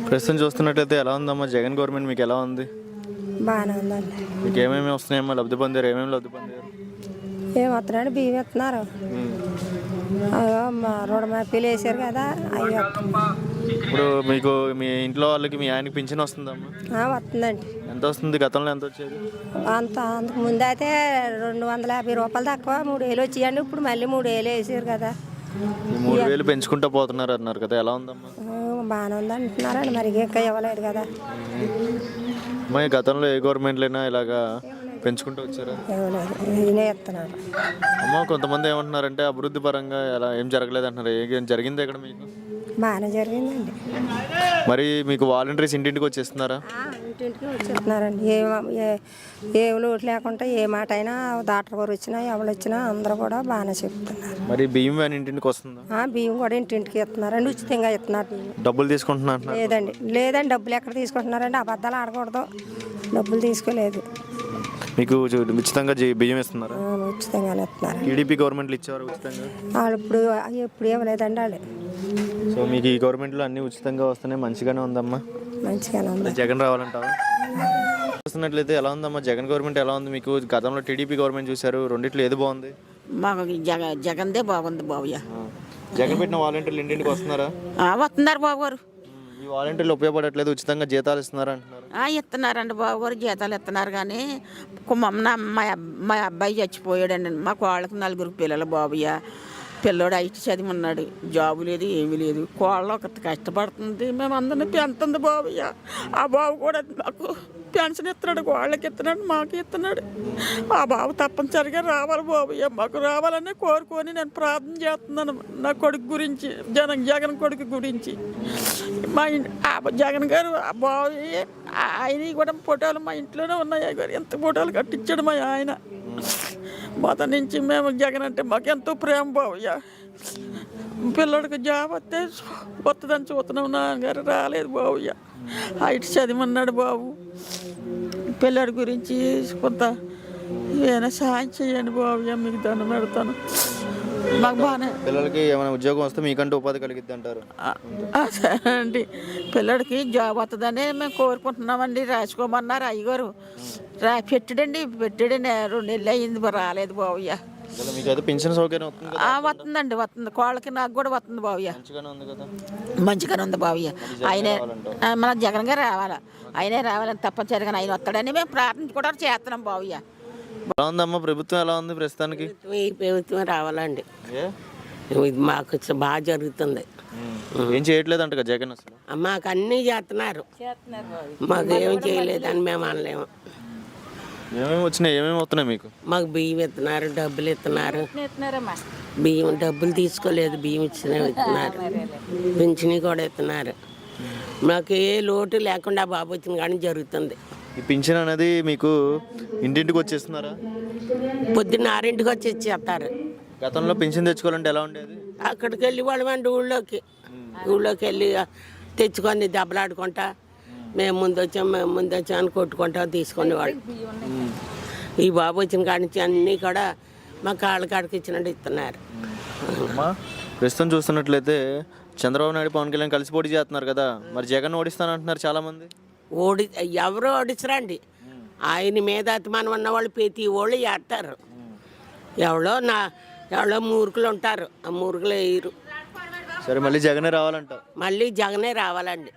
ప్రస్తుతం చూస్తున్నట్లయితే ఎలా ఉందమ్మా జగన్ గవర్నమెంట్ మీకు ఎలా ఉంది? బాగానే ఉందండి. మీకు ఏమేమి వస్తున్నాయమ్మా? లబ్ధి పొందారు? ఏమేమి లబ్ధి పొందారు? ఏం వస్తున్నాడు? బియ్యం ఇస్తున్నారు. మా రుణమాఫీలు వేసారు కదా, అవి ఇప్పుడు మీకు మీ ఇంట్లో వాళ్ళకి మీ ఆయనకి పింఛన్ వస్తుందమ్మా? వస్తుందండి. ఎంత వస్తుంది? గతంలో ఎంత వచ్చేది? అంతకు ముందు అయితే 250 రూపాయలు తక్కువ 3000 వచ్చేయండి. ఇప్పుడు మళ్ళీ 3000 వేసారు కదా. 3000 పెంచుకుంటూ పోతున్నారు అన్నారు కదా, ఎలా ఉందమ్మా? బాగానే ఉంది అంటున్నారండి, మరి ఇంకా ఇవ్వలేదు కదా. మరి గతంలో ఏ గవర్నమెంట్లైనా ఇలాగా పెంచుకుంటూ వచ్చారా? ఇవ్వలేదు, ఈయనే ఇస్తున్నారు. అమ్మ కొంతమంది ఏమంటున్నారంటే అభివృద్ధి పరంగా ఎలా ఏం జరగలేదు అంటున్నారు. ఏం జరిగింది ఇక్కడ మీకు? బాగానే జరిగిందండి. మరి మీకు వాలంటీర్స్ ఇంటింటికి వచ్చేస్తున్నారా? ఇంటింటికి వచ్చేస్తున్నారండి. ఏ లోటు లేకుండా ఏ మాట అయినా డాక్టర్ గారు వచ్చినా ఎవరు వచ్చినా అందరూ కూడా బాగానే చెప్తున్నారు. మరి బియ్యం వ్యాన్ ఇంటింటికి వస్తుందా? బియ్యం కూడా ఇంటింటికి ఇస్తున్నారండి, ఉచితంగా ఇస్తున్నారు. బియ్యం డబ్బులు తీసుకుంటున్నారు? లేదండి డబ్బులు ఎక్కడ తీసుకుంటున్నారండి, అబద్ధాలు ఆడకూడదు. డబ్బులు తీసుకోలేదు. మీకు ఉచితంగా బియ్యం ఇస్తున్నారు? ఉచితంగానే ఇస్తున్నారు. టీడీపీ గవర్నమెంట్లు ఇచ్చేవారు ఉచితంగా? వాళ్ళు ఎప్పుడు ఇవ్వలేదండి వాళ్ళు. సో మీకు ఈ గవర్నమెంట్లో అన్ని ఉచితంగా వస్తున్నాయి, మంచిగానే ఉందమ్మా? మంచిగానే ఉంది. జగన్ రావాలంటావా? చూస్తున్నట్లయితే ఎలా ఉందమ్మా జగన్ గవర్నమెంట్ ఎలా ఉంది మీకు? గతంలో టీడీపీ గవర్నమెంట్ చూశారు, రెండిట్లో ఏది బాగుంది? మాకు జగన్దే బాగుంది బాబయ్య. జగన్ పెట్టిన వాలంటీర్లు ఇంటింటికి వస్తున్నారా? వస్తున్నారు బాబు గారు. ఈ వాలంటీర్లు ఉపయోగపడట్లేదు, ఉచితంగా జీతాలు ఇస్తున్నారు అంటున్నారు. ఇస్తున్నారండి బాబు గారు, జీతాలు ఇస్తున్నారు. కానీ మా అబ్బాయి చచ్చిపోయాడండి. మాకు వాళ్ళకి 4 పిల్లలు బాబయ్య. పిల్లోడు ఐటీ చదివి ఉన్నాడు, జాబు లేదు ఏమీ లేదు. కోళ్ళ ఒకటి కష్టపడుతుంది, మేము అందరినీ పెంచుతుంది బాబయ్య. ఆ బాబు కూడా మాకు పెన్షన్ ఇస్తున్నాడు, వాళ్ళకి ఇస్తున్నాడు, మాకు ఇస్తున్నాడు. ఆ బాబు తప్పనిసరిగా రావాలి బాబయ్య, మాకు రావాలని కోరుకొని నేను ప్రార్థన చేస్తున్నాను నా కొడుకు గురించి, జగన్ కొడుకు గురించి. మా జగన్ గారు ఆ బాబు ఆయన కూడా ఫోటోలు మా ఇంట్లోనే ఉన్నాయి గారు. ఎంత ఫోటోలు కట్టించాడు మా ఆయన. మొదటి నుంచి మేము జగన్ అంటే మాకు ఎంతో ప్రేమ బాబయ్య. పిల్లడికి జాబ్ వస్తుందని చూస్తున్నాం, నాన్నగారు రాలేదు బాబయ్య. ఐటీ చదివన్నాడు బాబు. పిల్లడి గురించి కొంత ఏమైనా సాయం చేయండి బాబయ్య, మీకు దండం పెడతాను. మాకు బాగానే పిల్లలకి ఏమైనా ఉద్యోగం వస్తే మీకంటూ ఉపాధి కలిగిద్ది అంటారు. సరే అండి, పిల్లడికి జాబ్ వస్తుందని మేము కోరుకుంటున్నామండి. రాసుకోమన్నారు అయ్యగారు. పెట్టాడండి 2 నెలలు అయింది, రాలేదు బాబయ్య. మీకైతే పింఛన్ సౌకర్యం వస్తుందండి, వస్తుంది. కోళ్ళకి నాకు కూడా వస్తుంది బాబయ్య. మంచిగానే ఉంది బాబయ్య. ఆయనే మన జగన్ గారు రావాలా, ఆయనే రావాలని తప్పనిసరిగా ఆయన వస్తాడని మేము ప్రార్థన కూడా చేస్తున్నాం బాబయ్య. ఎలా ఉందమ్మా ప్రభుత్వం? ఎలా ఉంది ప్రస్తుతానికి? ఈ ప్రభుత్వం రావాలండి, మాకు బాగా జరుగుతుంది. ఏం చేయట్లేదు అంట జగన్ అసలు? మాకు అన్నీ చేస్తున్నారు, మాకు ఏమి చేయలేదని మేము అనలేము. ఏమేమి వచ్చినాయి, ఏమేమి వస్తున్నాయి మీకు? మాకు బియ్యం ఇస్తున్నారు, డబ్బులు ఇస్తున్నారు. బియ్యం డబ్బులు తీసుకోలేదు, బియ్యం ఇస్తున్నారు. పింఛని కూడా ఇస్తున్నారు. మాకు ఏ లోటు లేకుండా బాబు వచ్చిన కానీ జరుగుతుంది. ఈ పింఛన్ అనేది మీకు ఇంటింటికి వచ్చేస్తున్నారా? పొద్దున్న 6ంటికి వచ్చి ఇచ్చేస్తారు. గతంలో పింఛన్ తెచ్చుకోవాలంటే ఎలా ఉండేది? అక్కడికి వెళ్ళి వాళ్ళమండి ఊళ్ళోకి వెళ్ళి తెచ్చుకొని దెబ్బలాడుకుంటా మేము ముందు వచ్చాం అని కొట్టుకుంటా తీసుకునేవాళ్ళు. ఈ బాబు వచ్చిన కాడి నుంచి అన్నీ కూడా మా కాళ్ళ కాడికి ఇచ్చినట్టు ఇస్తున్నారు. ప్రస్తుతం చూస్తున్నట్లయితే చంద్రబాబు నాయుడు పవన్ కళ్యాణ్ కలిసి పోటీ చేస్తున్నారు కదా, మరి జగన్ ఓడిస్తానంటున్నారు చాలా మంది. ఎవరు ఓడించరండి, ఆయన మీద అతిమానం ఉన్న వాళ్ళు ప్రతి వాళ్ళు చేస్తారు. ఎవరో మూర్ఖులు ఉంటారు, ఆ మూర్ఖులు వేయరు. సరే మళ్ళీ జగనే రావాలంట? మళ్ళీ జగనే రావాలండి.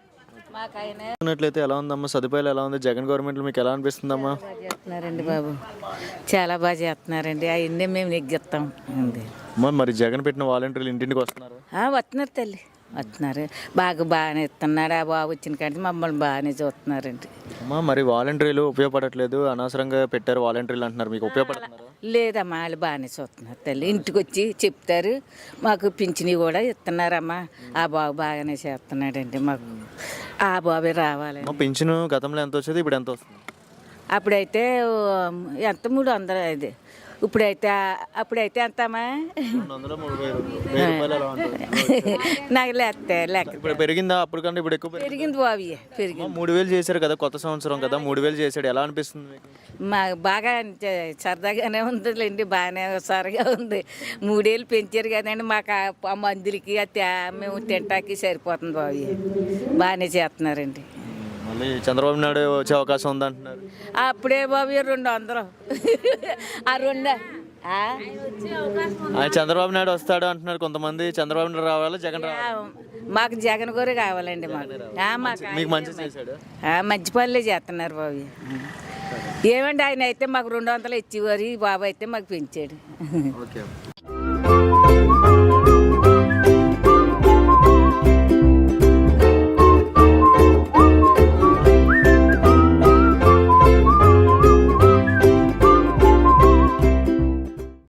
చూసినట్లయితే ఎలా ఉందమ్మా, సదుపాయాలు ఎలా ఉంది జగన్ గవర్నమెంట్లో మీకు ఎలా అనిపిస్తుందమ్మా? చేస్తున్నారండి బాబు, చాలా బాగా చేస్తున్నారండి. అవన్నీ మేము నెగ్గిస్తాం. మరి జగన్ పెట్టిన వాలంటీర్లు ఇంటింటికి వస్తున్నారు? వస్తున్నారు తల్లి, వస్తున్నారు. బాగానే ఇస్తున్నారు. ఆ బాబు వచ్చిన కానీ మమ్మల్ని బాగానే చూస్తున్నారండి. అమ్మా మరి వాలంటీర్లు ఉపయోగపడట్లేదు, అనవసరంగా పెట్టారు వాలంటీర్లు అంటున్నారు, మీకు ఉపయోగపడుతున్నారు? లేదమ్మా, వాళ్ళు బాగానే చూస్తున్నారు తల్లి. ఇంటికి వచ్చి చెప్తారు, మాకు పింఛని కూడా ఇస్తున్నారమ్మా. ఆ బాబు బాగానే చేస్తున్నాడండి మాకు. ఆ బాబే రావాలి. పింఛను గతంలో ఎంత వచ్చేది, ఇప్పుడు ఎంత వస్తుంది? అప్పుడైతే ఎంత 300 ఇది అప్పుడైతే ఎంతమ్మా 200, 3,000 రూపాయలు అలా ఉంటుంది. నాకు లెక్క ఇప్పుడు పెరిగిందా అప్పటికంటే ఇప్పుడు ఎక్కువ పెరిగింది బాబు పెరిగింది. 3,000 చేశారు కదా, కొత్త సంవత్సరం కదా, 3,000 చేశాడు. ఎలా అనిపిస్తుంది మీకు? మాకు బాగా సరదాగానే ఉందిలేండి, బాగానే సరగా ఉంది. 3 ఏళ్ళు పెంచారు కదండి, మాకు ఆ మందులకి మేము తింటాకి సరిపోతుంది బాబు. బాగానే చేస్తున్నారండి. మళ్ళీ చంద్రబాబు నాయుడు వచ్చే అవకాశం ఉందంటున్నారు. అప్పుడే బాబు 200 ఆ 2 ఆయన చంద్రబాబు నాయుడు వస్తాడు అంటున్నారు కొంతమంది. చంద్రబాబు నాయుడు రావాలా, జగన్ రావాలా? మాకు జగన్ గారు కావాలండి. మాకు మీకు మంచి చేశాడు. మంచి పనులే చేస్తున్నారు బాబు. ఏమండి ఆయన అయితే మాకు 200 ఇచ్చేవారు, ఈ బాబు అయితే మాకు పెంచాడు. ఓకే.